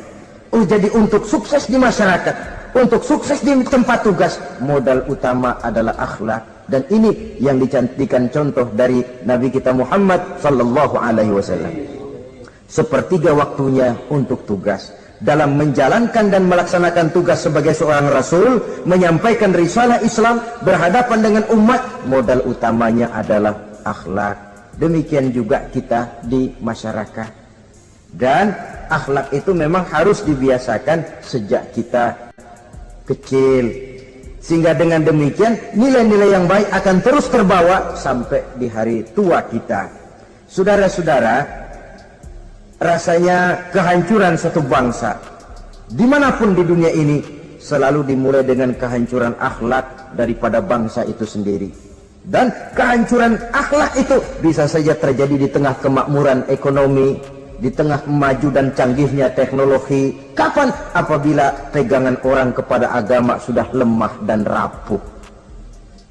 Jadi untuk sukses di masyarakat, untuk sukses di tempat tugas, modal utama adalah akhlak. Dan ini yang dicantikan contoh dari Nabi kita Muhammad sallallahu alaihi wasallam. Sepertiga waktunya untuk tugas. Dalam menjalankan dan melaksanakan tugas sebagai seorang rasul, menyampaikan risalah Islam, berhadapan dengan umat, modal utamanya adalah akhlak. Demikian juga kita di masyarakat. Dan akhlak itu memang harus dibiasakan sejak kita kecil. Sehingga dengan demikian nilai-nilai yang baik akan terus terbawa sampai di hari tua kita. Saudara-saudara, rasanya kehancuran satu bangsa dimanapun di dunia ini selalu dimulai dengan kehancuran akhlak daripada bangsa itu sendiri. Dan kehancuran akhlak itu bisa saja terjadi di tengah kemakmuran ekonomi, di tengah maju dan canggihnya teknologi. Kapan? Apabila pegangan orang kepada agama sudah lemah dan rapuh.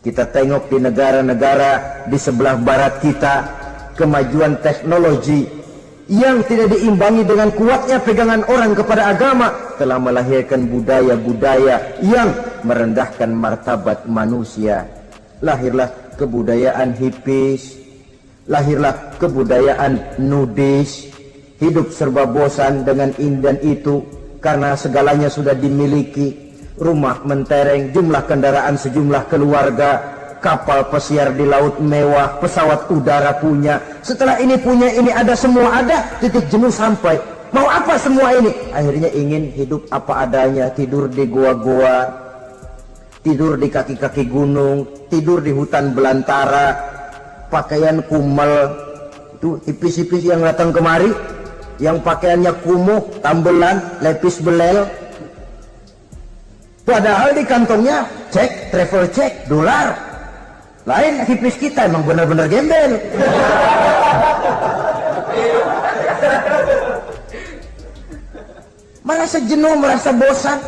Kita tengok di negara-negara di sebelah barat kita, kemajuan teknologi yang tidak diimbangi dengan kuatnya pegangan orang kepada agama telah melahirkan budaya-budaya yang merendahkan martabat manusia. Lahirlah kebudayaan hippies, lahirlah kebudayaan nudis, hidup serba bosan dengan ini dan itu, karena segalanya sudah dimiliki. Rumah mentereng, jumlah kendaraan sejumlah keluarga, kapal pesiar di laut mewah, pesawat udara punya. Setelah ini punya, ini ada, semua ada, titik jenuh sampai. Mau apa semua ini? Akhirnya ingin hidup apa adanya, tidur di goa-goa, tidur di kaki-kaki gunung, tidur di hutan belantara, pakaian kumel. Itu hipis-hipis yang datang kemari, yang pakaiannya kumuh, tambelan, lepis belel. Padahal di kantongnya cek, travel cek, dolar. Lain hipis kita, emang benar-benar gembel. Merasa jenuh, merasa bosan.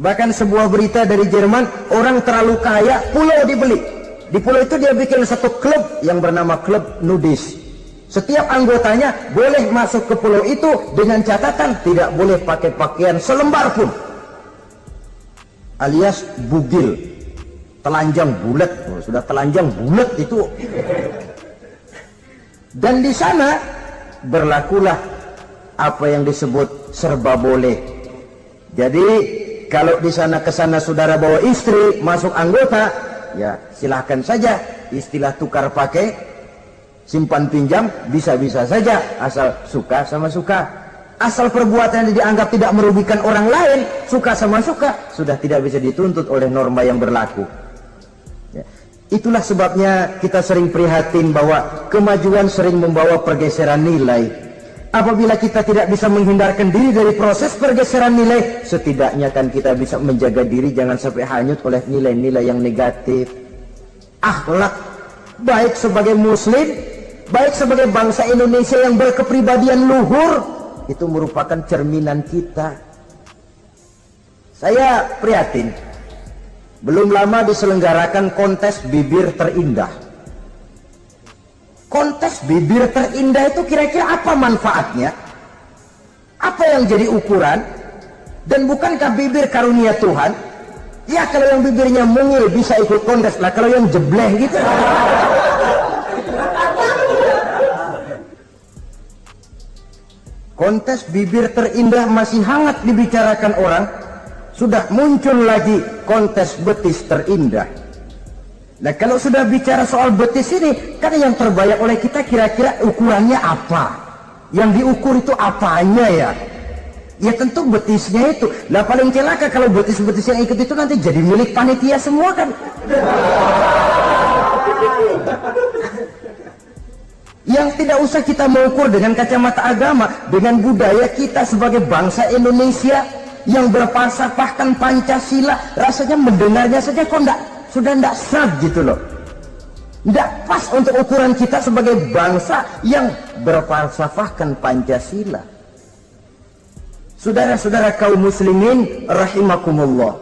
Bahkan sebuah berita dari Jerman, orang terlalu kaya, pulau dibeli. Di pulau itu dia bikin satu klub yang bernama klub nudis. Setiap anggotanya boleh masuk ke pulau itu dengan catatan tidak boleh pakai pakaian selembar pun, alias bugil, telanjang bulat. Sudah telanjang bulat itu. Dan di sana berlakulah apa yang disebut serba boleh. Jadi kalau di sana kesana saudara bawa istri, masuk anggota, ya silahkan saja. Istilah tukar pakai, simpan pinjam, bisa-bisa saja, asal suka sama suka. Asal perbuatan yang dianggap tidak merugikan orang lain, suka sama suka, sudah tidak bisa dituntut oleh norma yang berlaku. Ya. Itulah sebabnya kita sering prihatin bahwa kemajuan sering membawa pergeseran nilai. Apabila kita tidak bisa menghindarkan diri dari proses pergeseran nilai, setidaknya kan kita bisa menjaga diri jangan sampai hanyut oleh nilai-nilai yang negatif. Akhlak, baik sebagai muslim, baik sebagai bangsa Indonesia yang berkepribadian luhur, itu merupakan cerminan kita. Saya prihatin, belum lama diselenggarakan kontes bibir terindah. Kontes bibir terindah itu kira-kira apa manfaatnya? Apa yang jadi ukuran? Dan bukankah bibir karunia Tuhan? Ya kalau yang bibirnya mungil bisa ikut kontes lah, kalau yang jebleh gitu. Kontes bibir terindah masih hangat dibicarakan orang. Sudah muncul lagi kontes betis terindah. Nah kalau sudah bicara soal betis ini, kan yang terbayang oleh kita kira-kira ukurannya apa? Yang diukur itu apanya ya? Ya tentu betisnya itu. Nah paling celaka kalau betis-betis yang ikut itu nanti jadi milik panitia semua kan. Yang tidak usah kita mengukur dengan kacamata agama, dengan budaya kita sebagai bangsa Indonesia yang berfalsafahkan Pancasila, rasanya mendengarnya saja kok sudah tidak sah gitu loh. Tidak pas untuk ukuran kita sebagai bangsa yang berfalsafahkan Pancasila. Saudara-saudara kaum muslimin rahimakumullah.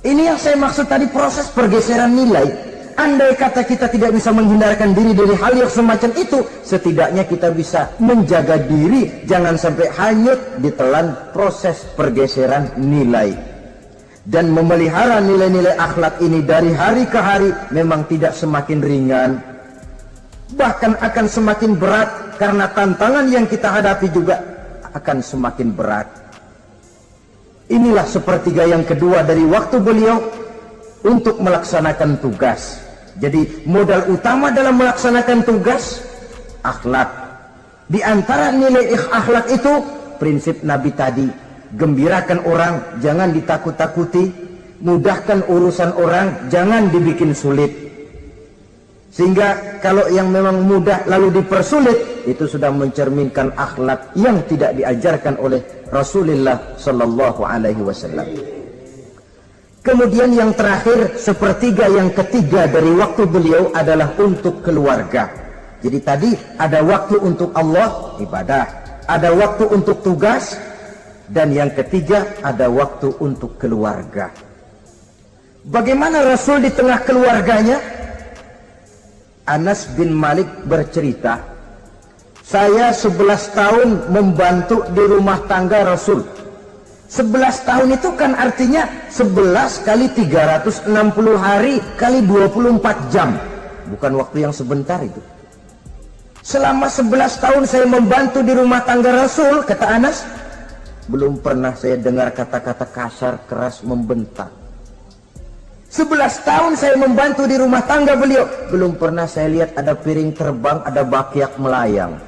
Ini yang saya maksud tadi, proses pergeseran nilai. Andai kata kita tidak bisa menghindarkan diri dari hal yang semacam itu, setidaknya kita bisa menjaga diri jangan sampai hanyut ditelan proses pergeseran nilai. Dan memelihara nilai-nilai akhlak ini dari hari ke hari memang tidak semakin ringan, bahkan akan semakin berat, karena tantangan yang kita hadapi juga akan semakin berat. Inilah sepertiga yang kedua dari waktu beliau untuk melaksanakan tugas. Jadi modal utama dalam melaksanakan tugas akhlak. Di antara nilai akhlak itu prinsip Nabi tadi, gembirakan orang, jangan ditakut-takuti, mudahkan urusan orang, jangan dibikin sulit. Sehingga kalau yang memang mudah lalu dipersulit, itu sudah mencerminkan akhlak yang tidak diajarkan oleh Rasulullah sallallahu alaihi wasallam. Kemudian yang terakhir, sepertiga yang ketiga dari waktu beliau adalah untuk keluarga. Jadi tadi ada waktu untuk Allah, ibadah, ada waktu untuk tugas, dan yang ketiga ada waktu untuk keluarga. Bagaimana Rasul di tengah keluarganya? Anas bin Malik bercerita, saya 11 tahun membantu di rumah tangga Rasul. 11 tahun itu kan artinya 11 kali 360 hari kali 24 jam. Bukan waktu yang sebentar itu. Selama 11 tahun saya membantu di rumah tangga Rasul, kata Anas, belum pernah saya dengar kata-kata kasar, keras, membentak. 11 tahun saya membantu di rumah tangga beliau, belum pernah saya lihat ada piring terbang, ada bakyak melayang.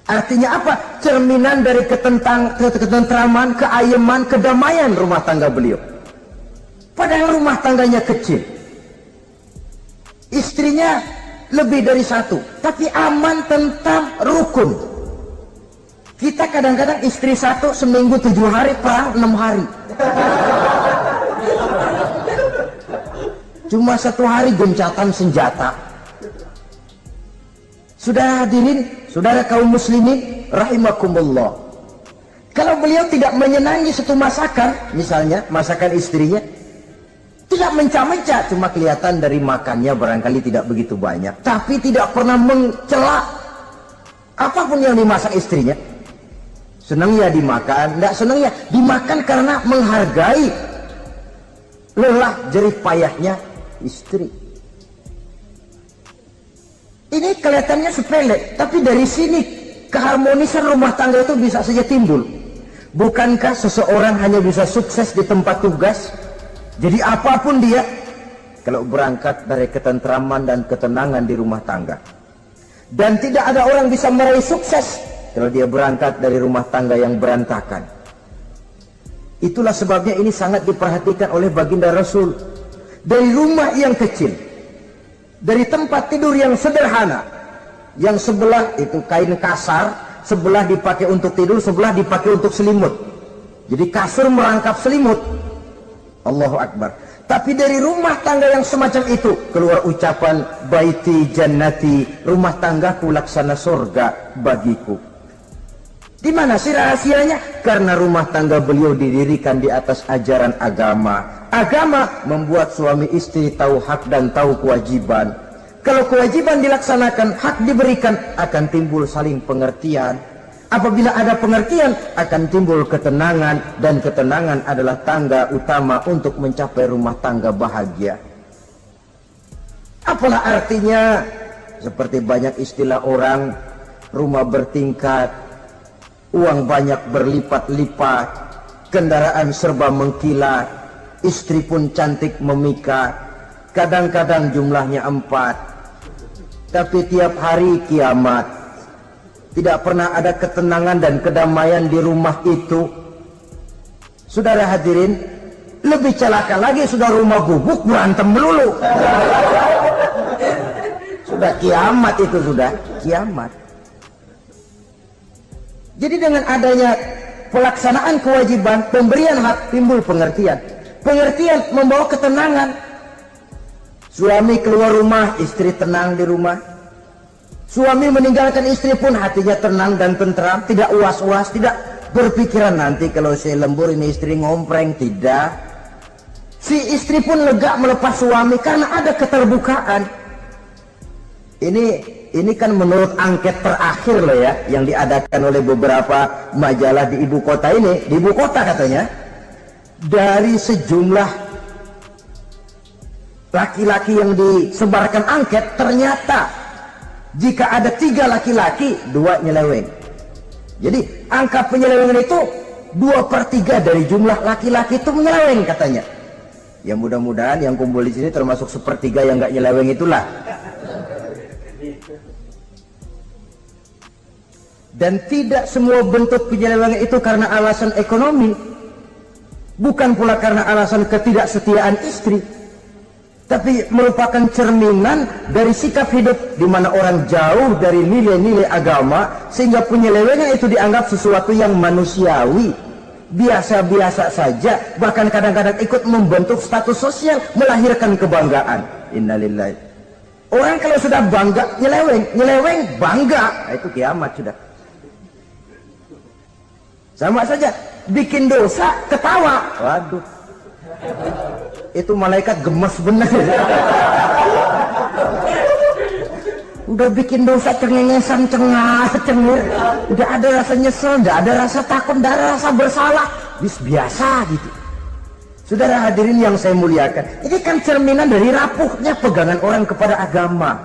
Artinya apa? Cerminan dari ketentraman, keayeman, kedamaian rumah tangga beliau. Padahal rumah tangganya kecil, istrinya lebih dari satu, tapi aman, tentram, rukun. Kita kadang-kadang istri satu seminggu 7 hari, perang 6 hari. Cuma 1 hari gencatan senjata. Sudah hadirin, saudara kaum muslimin rahimakumullah. Kalau beliau tidak menyenangi satu masakan, misalnya masakan istrinya, tidak mencah-mencah, cuma kelihatan dari makannya barangkali tidak begitu banyak, tapi tidak pernah mencela apapun yang dimasak istrinya. Senang ya dimakan, tidak senang ya dimakan karena menghargai lelah jerih payahnya istri. Ini kelihatannya sepele, tapi dari sini keharmonisan rumah tangga itu bisa saja timbul. Bukankah seseorang hanya bisa sukses di tempat tugas? Jadi apapun dia, kalau berangkat dari ketentraman dan ketenangan di rumah tangga. Dan tidak ada orang bisa meraih sukses kalau dia berangkat dari rumah tangga yang berantakan. Itulah sebabnya ini sangat diperhatikan oleh baginda Rasul. Dari rumah yang kecil, dari tempat tidur yang sederhana, yang sebelah itu kain kasar, sebelah dipakai untuk tidur, sebelah dipakai untuk selimut. Jadi kasur merangkap selimut. Allahu Akbar. Tapi dari rumah tangga yang semacam itu keluar ucapan baiti jannati, rumah tanggaku laksana surga bagiku. Di mana sih rahasianya? Karena rumah tangga beliau didirikan di atas ajaran agama. Agama membuat suami istri tahu hak dan tahu kewajiban. Kalau kewajiban dilaksanakan, hak diberikan, akan timbul saling pengertian. Apabila ada pengertian, akan timbul ketenangan, dan ketenangan adalah tangga utama untuk mencapai rumah tangga bahagia. Apalah artinya? Seperti banyak istilah orang, rumah bertingkat, uang banyak berlipat-lipat, kendaraan serba mengkilat, istri pun cantik memikat, kadang-kadang jumlahnya 4, tapi tiap hari kiamat. Tidak pernah ada ketenangan dan kedamaian di rumah itu. Saudara hadirin, lebih celaka lagi sudah rumah gubuk berantem melulu. Sudah kiamat itu, sudah kiamat. Jadi dengan adanya pelaksanaan kewajiban, pemberian hak, timbul pengertian. Pengertian membawa ketenangan. Suami keluar rumah, istri tenang di rumah. Suami meninggalkan istri pun hatinya tenang dan tentram, tidak was-was, tidak berpikiran nanti kalau saya lembur ini istri ngompreng, tidak. Si istri pun lega melepas suami karena ada keterbukaan. Ini kan menurut angket terakhir loh ya, yang diadakan oleh beberapa majalah di ibu kota ini, di ibu kota katanya, dari sejumlah laki-laki yang disebarkan angket, ternyata jika ada 3 laki-laki, 2 nyeleweng. Jadi angka penyelewengan itu 2/3 dari jumlah laki-laki itu menyeleweng katanya. Ya mudah-mudahan yang kumpul di sini termasuk 1/3 yang nggak nyeleweng itulah. Dan tidak semua bentuk penyelewengan itu karena alasan ekonomi, bukan pula karena alasan ketidaksetiaan istri, tapi merupakan cerminan dari sikap hidup di mana orang jauh dari nilai-nilai agama, sehingga penyelewengan itu dianggap sesuatu yang manusiawi, biasa-biasa saja, bahkan kadang-kadang ikut membentuk status sosial, melahirkan kebanggaan. Innalillahi. Orang kalau sudah bangga nyeleweng bangga, nah, itu kiamat sudah. Sama saja, bikin dosa ketawa, waduh, itu malaikat gemes benar. Udah bikin dosa cengengesan, cengir, udah ada rasa nyesel, udah ada rasa takut, udah ada rasa bersalah, biasa gitu. Saudara hadirin yang saya muliakan, ini kan cerminan dari rapuhnya pegangan orang kepada agama.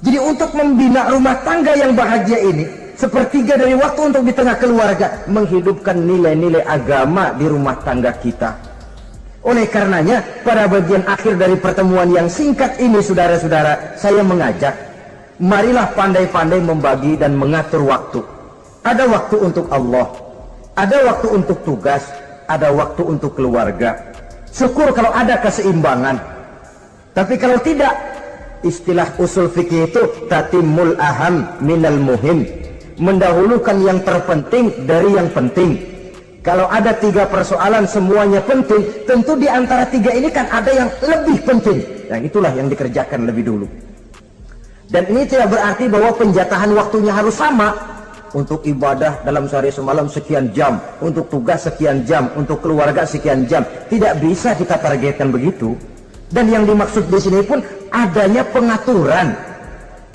Jadi untuk membina rumah tangga yang bahagia ini, sepertiga dari waktu untuk di tengah keluarga, menghidupkan nilai-nilai agama di rumah tangga kita. Oleh karenanya, pada bagian akhir dari pertemuan yang singkat ini, saudara-saudara, saya mengajak, marilah pandai-pandai membagi dan mengatur waktu. Ada waktu untuk Allah, ada waktu untuk tugas, ada waktu untuk keluarga. Syukur kalau ada keseimbangan. Tapi kalau tidak, istilah usul fikih itu tatimul aham minal muhim, mendahulukan yang terpenting dari yang penting. Kalau ada 3 persoalan semuanya penting, tentu di antara 3 ini kan ada yang lebih penting. Yang itulah yang dikerjakan lebih dulu. Dan ini tidak berarti bahwa penjatahan waktunya harus sama. Untuk ibadah dalam sehari semalam sekian jam, untuk tugas sekian jam, untuk keluarga sekian jam. Tidak bisa kita targetkan begitu. Dan yang dimaksud di sini pun adanya pengaturan.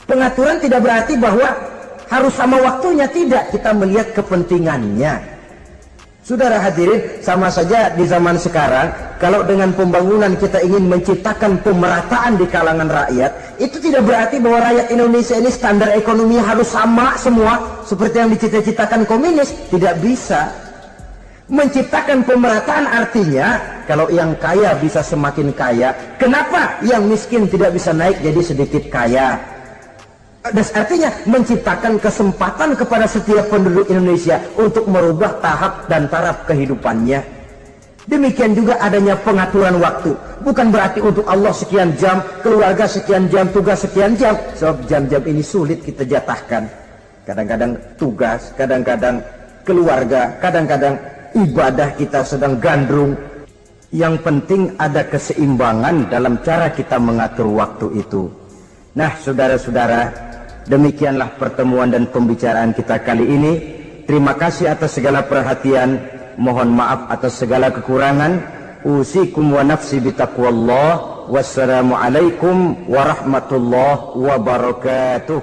Pengaturan tidak berarti bahwa harus sama waktunya, tidak. Kita melihat kepentingannya. Saudara hadirin, sama saja di zaman sekarang, kalau dengan pembangunan kita ingin menciptakan pemerataan di kalangan rakyat, itu tidak berarti bahwa rakyat Indonesia ini standar ekonomi harus sama semua, seperti yang dicita-citakan komunis. Tidak bisa. Menciptakan pemerataan artinya, kalau yang kaya bisa semakin kaya, kenapa yang miskin tidak bisa naik jadi sedikit kaya? Dan artinya menciptakan kesempatan kepada setiap penduduk Indonesia untuk merubah tahap dan taraf kehidupannya. Demikian juga adanya pengaturan waktu. Bukan berarti untuk Allah sekian jam, keluarga sekian jam, tugas sekian jam. Sebab jam-jam ini sulit kita jatahkan. Kadang-kadang tugas, kadang-kadang keluarga, kadang-kadang ibadah kita sedang gandrung. Yang penting ada keseimbangan dalam cara kita mengatur waktu itu. Nah, saudara-saudara, demikianlah pertemuan dan pembicaraan kita kali ini. Terima kasih atas segala perhatian. Mohon maaf atas segala kekurangan. Usikum wa nafsi bitaqwallah. Wassalamualaikum warahmatullahi wabarakatuh.